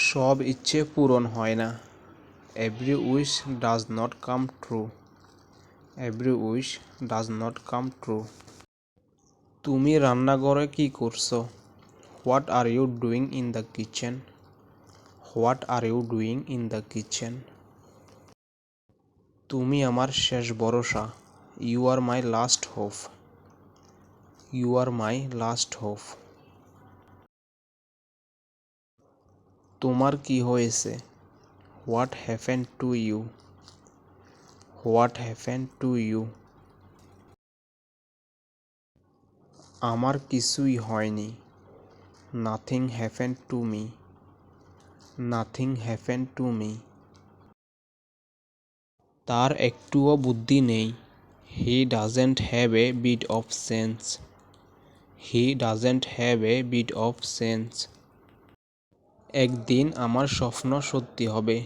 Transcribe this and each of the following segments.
সব ইচ্ছে পূরণ হয় না। Every wish does not come true. Every wish does not come true. তুমি রান্নাঘরে কি করছো? What are you doing in the kitchen? What are you doing in the kitchen? তুমি আমার শেষ ভরসা। You are my last hope. You are my last hope. তোমার কি হয়েছে? What happened to you? What happened to you? আমার কিছুই হয়নি। Nothing happened to me. Nothing happened to me. তার একটুও বুদ্ধি নেই। He doesn't have a bit of sense. He doesn't have a bit of sense. একদিন আমার স্বপ্ন সত্যি হবে।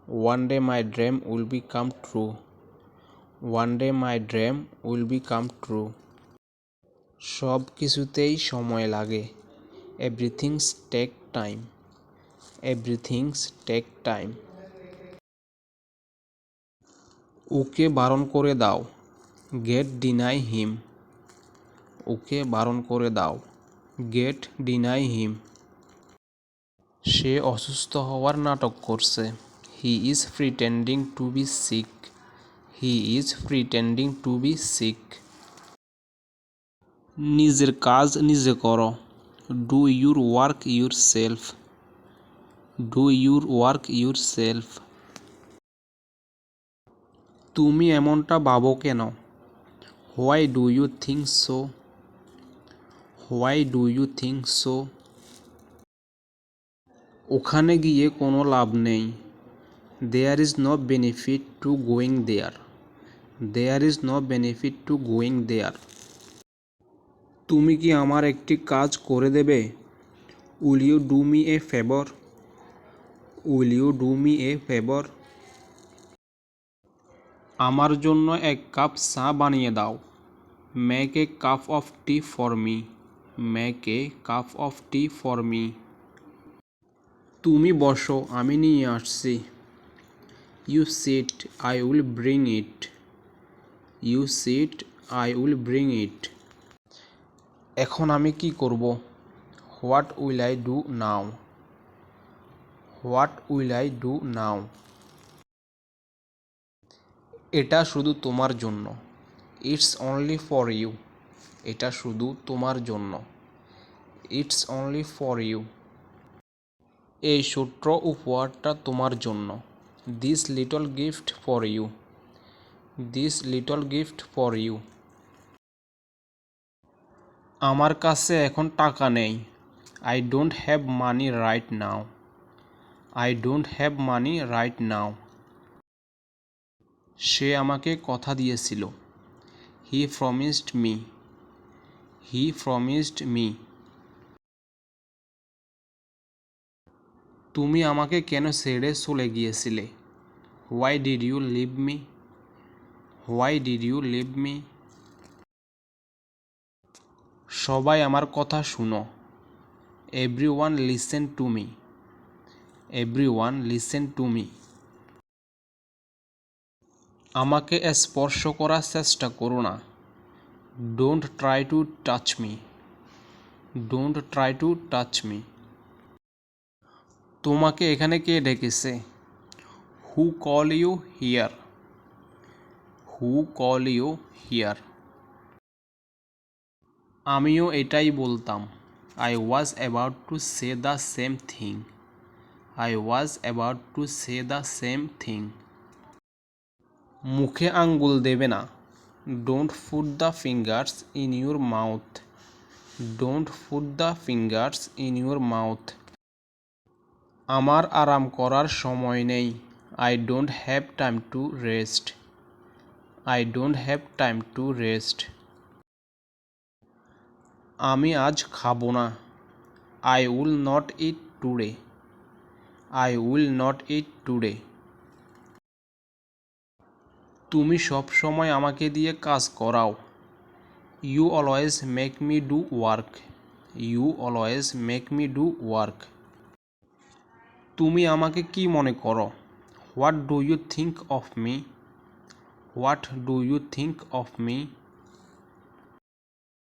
One day my dream will be come true. One day my dream will be come true. সব কিছুতেই সময় লাগে। Everythings take time. Everythings take time. ওকে বারণ করে দাও। গেট ডিনাই হিম। ওকে বারণ করে দাও। গেট ডিনাই হিম। সে অসুস্থ হওয়ার নাটক করছে। He is pretending to be sick. He is pretending to be sick. নিজের কাজ নিজে করো। Do your work yourself. Do your work yourself. তুমি এমনটা ভাবো কেন? Why do you think so? Why do you think so? ওখানে গিয়ে কোনো লাভ নেই। There is no benefit to going there. There is no benefit to going there. তুমি কি আমার একটি কাজ করে দেবে? Will you do me a favour? Will you do me a favour? আমার জন্য এক কাপ চা বানিয়ে দাও। Make a cup of tea for me. Make a cup of tea for me. তুমি বসো, আমি নিয়ে আসছি। You sit, I will bring it. You sit, I will bring it. এখন আমি কি করব? What will I do now? What will I do now? এটা শুধু তোমার জন্য। It's only for you. এটা শুধু তোমার জন্য। It's only for you. এই ছোট্ট উপহারটা তোমার জন্য। This little gift for you. This little gift for you. আমার কাছে এখন টাকা নেই। I don't have money right now. I don't have money right now. সে আমাকে কথা দিয়েছিল। He promised me. He promised me. তুমি আমাকে কেন ছেড়ে চলে গিয়েছিলে? Why did you leave me? Why did you leave me? সবাই আমার কথা শুনো। Everyone listen to me. Everyone listen to me. আমাকে স্পর্শ করার চেষ্টা করো না। Don't try to touch me. Don't try to touch me. তোমাকে এখানে কে ডেকেছে? Who call you here? Who call you here? আমিও এটাই বলতাম। I was about to say the same thing. I was about to say the same thing. মুখে আঙ্গুল দেবে না। Don't put the fingers in your mouth. Don't put the fingers in your mouth. আমার আরাম করার সময় নেই। I don't have time to rest. I don't have time to rest. আমি আজ খাবো না। I will not eat today. I will not eat today. তুমি সব সময় আমাকে দিয়ে কাজ করাও। You always make me do work. You always make me do work. তুমি আমাকে কি মনে করো? What do you think of me? What do you think of me?